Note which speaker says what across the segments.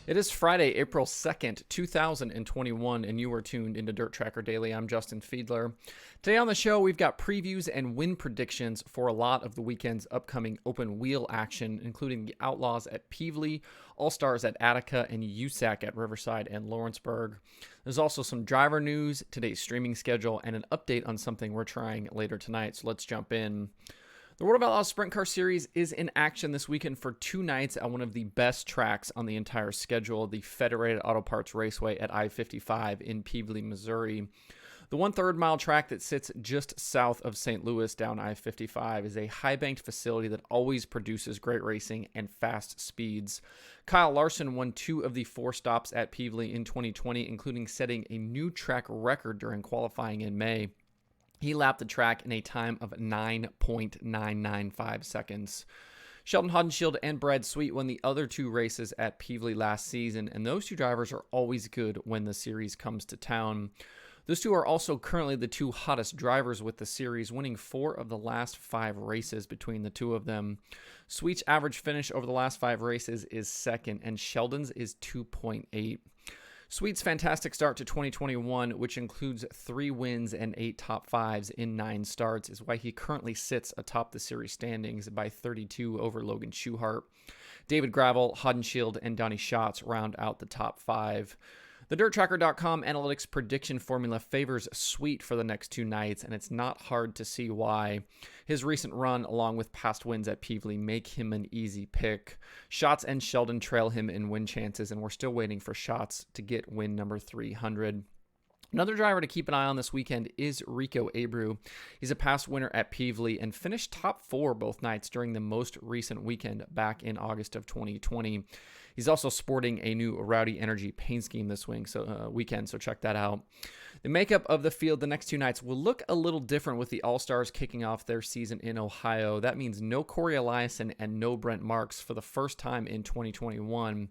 Speaker 1: It is Friday, April 2nd, 2021, and you are tuned into DIRTRACKR Daily. I'm Justin Fiedler. Today on the show, we've got previews and win predictions for a lot of the weekend's upcoming open wheel action, including the Outlaws at Pevely, All-Stars at Attica, and USAC at Riverside and Lawrenceburg. There's also some driver news, today's streaming schedule, and an update on something we're trying later tonight, so let's jump in. The World of Outlaws Sprint Car Series is in action this weekend for 2 nights at one of the best tracks on the entire schedule, the Federated Auto Parts Raceway at I-55 in Pevely, Missouri. The 1/3 mile track that sits just south of St. Louis down I-55 is a high-banked facility that always produces great racing and fast speeds. Kyle Larson won 2 of the 4 stops at Pevely in 2020, including setting a new track record during qualifying in May. He lapped the track in a time of 9.995 seconds. Sheldon Haudenschild and Brad Sweet won the other 2 races at Pevely last season, and those 2 drivers are always good when the series comes to town. Those 2 are also currently the 2 hottest drivers with the series, winning 4 of the last 5 races between the 2 of them. Sweet's average finish over the last 5 races is 2nd, and Sheldon's is 2.8. Sweet's fantastic start to 2021, which includes 3 wins and 8 top 5s in 9 starts, is why he currently sits atop the series standings by 32 over Logan Schuchart. David Gravel, Haudenschild, and Donnie Schatz round out the top 5. The DIRTRACKR.com analytics prediction formula favors Sweet for the next 2 nights, and it's not hard to see why. His recent run, along with past wins at Pevely, make him an easy pick. Schatz and Sheldon trail him in win chances, and we're still waiting for Schatz to get win number 300. Another driver to keep an eye on this weekend is Rico Abreu. He's a past winner at Pevely and finished top 4 both nights during the most recent weekend back in August of 2020. He's also sporting a new Rowdy Energy paint scheme this weekend, so check that out. The makeup of the field the next 2 nights will look a little different with the All-Stars kicking off their season in Ohio. That means no Corey Eliason and no Brent Marks for the first time in 2021.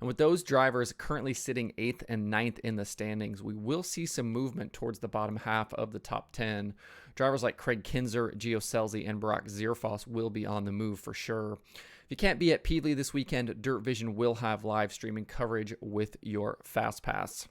Speaker 1: And with those drivers currently sitting 8th and 9th in the standings, we will see some movement towards the bottom half of the top 10. Drivers like Craig Kinzer, Gio Scelzi, and Brock Zierfoss will be on the move for sure. If you can't be at Pevely this weekend, Dirt Vision will have live streaming coverage with your Fast Pass.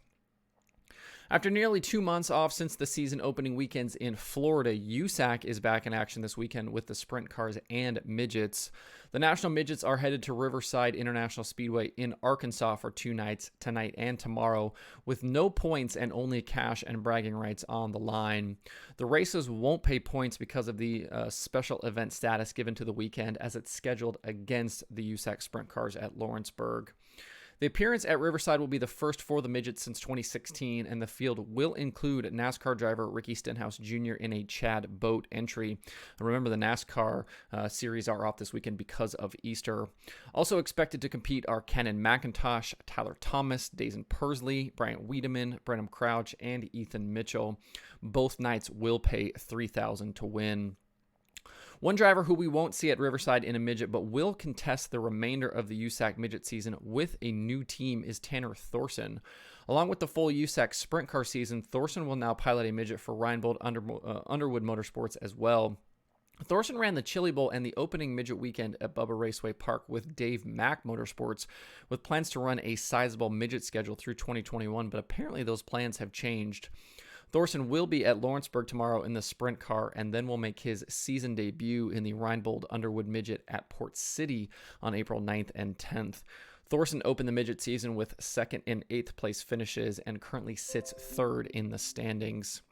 Speaker 1: After nearly 2 months off since the season opening weekends in Florida, USAC is back in action this weekend with the sprint cars and midgets. The National Midgets are headed to Riverside International Speedway in Arkansas for 2 nights, tonight and tomorrow, with no points and only cash and bragging rights on the line. The races won't pay points because of the special event status given to the weekend, as it's scheduled against the USAC sprint cars at Lawrenceburg. The appearance at Riverside will be the first for the midgets since 2016, and the field will include NASCAR driver Ricky Stenhouse Jr. in a Chad Boat entry. Remember, the NASCAR series are off this weekend because of Easter. Also expected to compete are Kenan McIntosh, Tyler Thomas, Dazen Persley, Bryant Wiedemann, Brenham Crouch, and Ethan Mitchell. Both nights will pay $3,000 to win. One driver who we won't see at Riverside in a midget but will contest the remainder of the USAC midget season with a new team is Tanner Thorson. Along with the full USAC sprint car season, Thorson will now pilot a midget for Reinbold Underwood Motorsports as well. Thorson ran the Chili Bowl and the opening midget weekend at Bubba Raceway Park with Dave Mack Motorsports, with plans to run a sizable midget schedule through 2021, but apparently those plans have changed. Thorson will be at Lawrenceburg tomorrow in the sprint car, and then will make his season debut in the Reinbold Underwood Midget at Port City on April 9th and 10th. Thorson opened the midget season with 2nd and 8th place finishes and currently sits 3rd in the standings.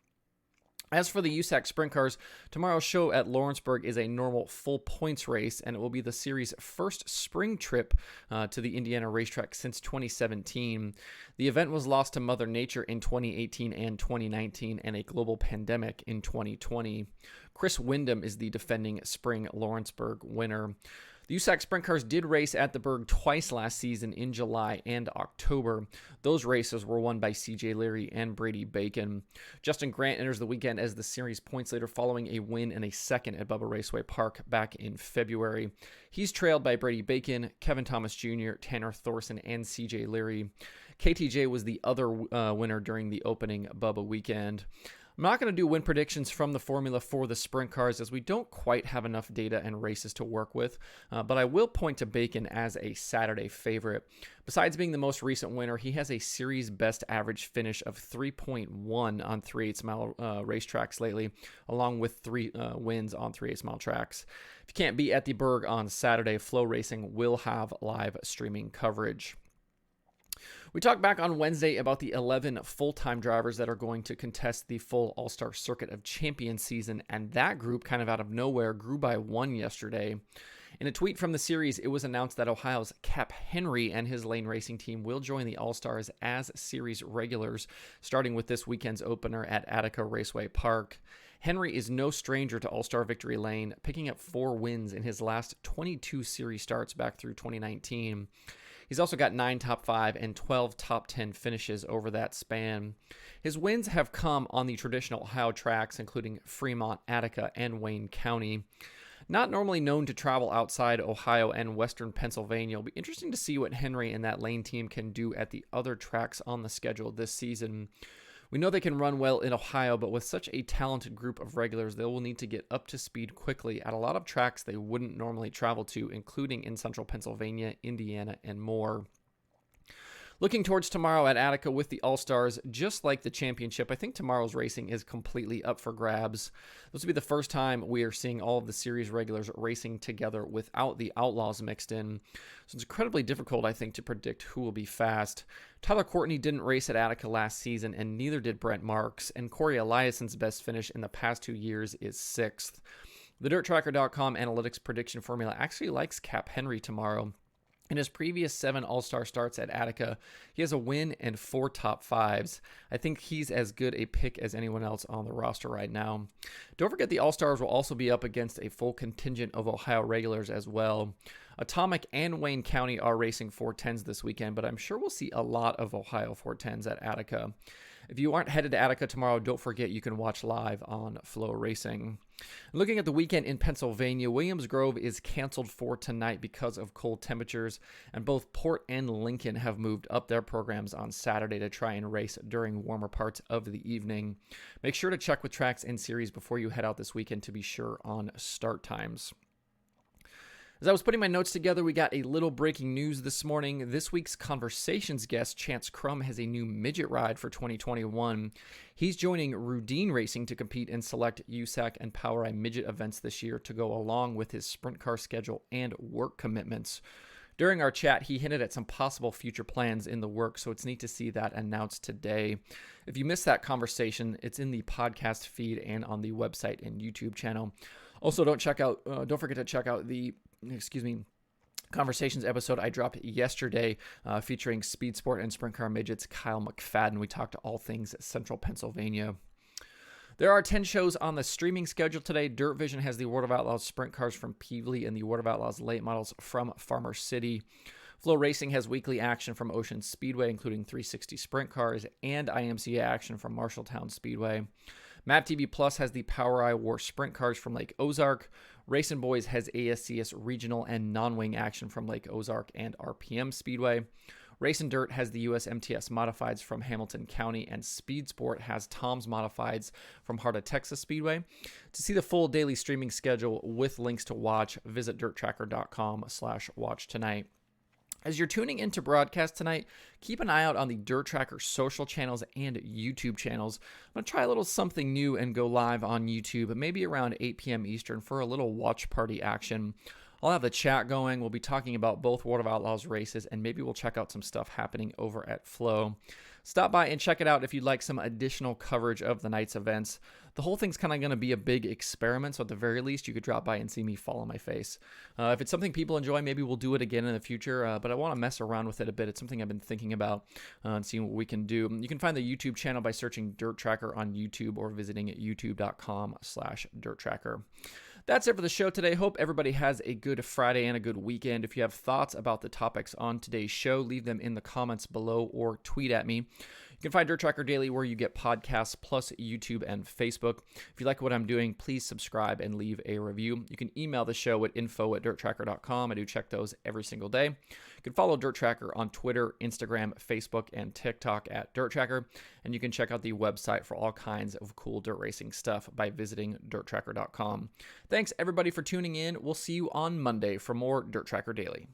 Speaker 1: As for the USAC sprint cars, tomorrow's show at Lawrenceburg is a normal full points race, and it will be the series' first spring trip to the Indiana racetrack since 2017. The event was lost to Mother Nature in 2018 and 2019, and a global pandemic in 2020. Chris Windham is the defending spring Lawrenceburg winner. The USAC sprint cars did race at the Berg twice last season in July and October. Those races were won by CJ Leary and Brady Bacon. Justin Grant enters the weekend as the series points leader following a win and a 2nd at Bubba Raceway Park back in February. He's trailed by Brady Bacon, Kevin Thomas Jr., Tanner Thorson, and CJ Leary. KTJ was the other winner during the opening Bubba weekend. I'm not going to do win predictions from the formula for the sprint cars as we don't quite have enough data and races to work with, but I will point to Bacon as a Saturday favorite. Besides being the most recent winner, he has a series best average finish of 3.1 on 3/8 mile racetracks lately, along with 3 wins on 3/8 mile tracks. If you can't be at the Berg on Saturday, Flow Racing will have live streaming coverage. We talked back on Wednesday about the 11 full-time drivers that are going to contest the full All-Star Circuit of Champions season, and that group, kind of out of nowhere, grew by 1 yesterday. In a tweet from the series, it was announced that Ohio's Cap Henry and his lane racing team will join the All-Stars as series regulars, starting with this weekend's opener at Attica Raceway Park. Henry is no stranger to All-Star Victory Lane, picking up 4 wins in his last 22 series starts back through 2019. He's also got 9 top 5 and 12 top 10 finishes over that span. His wins have come on the traditional Ohio tracks, including Fremont, Attica, and Wayne County. Not normally known to travel outside Ohio and western Pennsylvania, it'll be interesting to see what Henry and that lane team can do at the other tracks on the schedule this season. We know they can run well in Ohio, but with such a talented group of regulars, they will need to get up to speed quickly at a lot of tracks they wouldn't normally travel to, including in central Pennsylvania, Indiana, and more. Looking towards tomorrow at Attica with the All-Stars, just like the championship, I think tomorrow's racing is completely up for grabs. This will be the first time we are seeing all of the series regulars racing together without the Outlaws mixed in. So it's incredibly difficult, I think, to predict who will be fast. Tyler Courtney didn't race at Attica last season, and neither did Brent Marks, and Corey Eliasson's best finish in the past 2 years is 6th. The DIRTRACKR.com analytics prediction formula actually likes Cap Henry tomorrow. In his previous 7 All-Star starts at Attica, he has a win and 4 top 5s. I think he's as good a pick as anyone else on the roster right now. Don't forget the All-Stars will also be up against a full contingent of Ohio regulars as well. Atomic and Wayne County are racing 410s this weekend, but I'm sure we'll see a lot of Ohio 410s at Attica. If you aren't headed to Attica tomorrow, don't forget you can watch live on Flow Racing. Looking at the weekend in Pennsylvania, Williams Grove is canceled for tonight because of cold temperatures, and both Port and Lincoln have moved up their programs on Saturday to try and race during warmer parts of the evening. Make sure to check with tracks and series before you head out this weekend to be sure on start times. As I was putting my notes together, we got a little breaking news this morning. This week's Conversations guest, Chance Crum, has a new midget ride for 2021. He's joining Rudine Racing to compete in select USAC and PowerEye midget events this year to go along with his sprint car schedule and work commitments. During our chat, he hinted at some possible future plans in the works, so it's neat to see that announced today. If you missed that conversation, it's in the podcast feed and on the website and YouTube channel. Also, don't forget to check out the Conversations episode I dropped yesterday featuring Speed Sport and Sprint Car Midgets Kyle McFadden. We talked all things central Pennsylvania. There are 10 shows on the streaming schedule today. Dirt Vision has the World of Outlaws Sprint Cars from Pevely and the World of Outlaws Late Models from Farmer City. Flow Racing has weekly action from Ocean Speedway, including 360 Sprint Cars, and IMCA action from Marshalltown Speedway. Map TV Plus has the PowerEye War Sprint Cars from Lake Ozark. Racing Boys has ASCS regional and non-wing action from Lake Ozark and RPM Speedway. Racing Dirt has the US MTS Modifieds from Hamilton County, and Speed Sport has Tom's Modifieds from Heart of Texas Speedway. To see the full daily streaming schedule with links to watch, visit DIRTRACKR.com/watch tonight. As you're tuning into broadcast tonight, keep an eye out on the Dirt Tracker social channels and YouTube channels. I'm going to try a little something new and go live on YouTube, maybe around 8 p.m. Eastern for a little watch party action. I'll have the chat going. We'll be talking about both World of Outlaws races, and maybe we'll check out some stuff happening over at Flow. Stop by and check it out if you'd like some additional coverage of the night's events. The whole thing's kind of going to be a big experiment, so at the very least, you could drop by and see me fall on my face. If it's something people enjoy, maybe we'll do it again in the future, but I want to mess around with it a bit. It's something I've been thinking about and seeing what we can do. You can find the YouTube channel by searching Dirt Tracker on YouTube or visiting youtube.com/DirtTracker. That's it for the show today. Hope everybody has a good Friday and a good weekend. If you have thoughts about the topics on today's show, leave them in the comments below or tweet at me. You You can find Dirt Tracker Daily where you get podcasts plus YouTube and Facebook. If you like what I'm doing, please subscribe and leave a review. You can email the show at info@dirttracker.com. I do check those every single day. You can follow Dirt Tracker on Twitter, Instagram, Facebook, and TikTok at Dirt Tracker. And you can check out the website for all kinds of cool dirt racing stuff by visiting DIRTRACKR.com. Thanks everybody for tuning in. We'll see you on Monday for more Dirt Tracker Daily.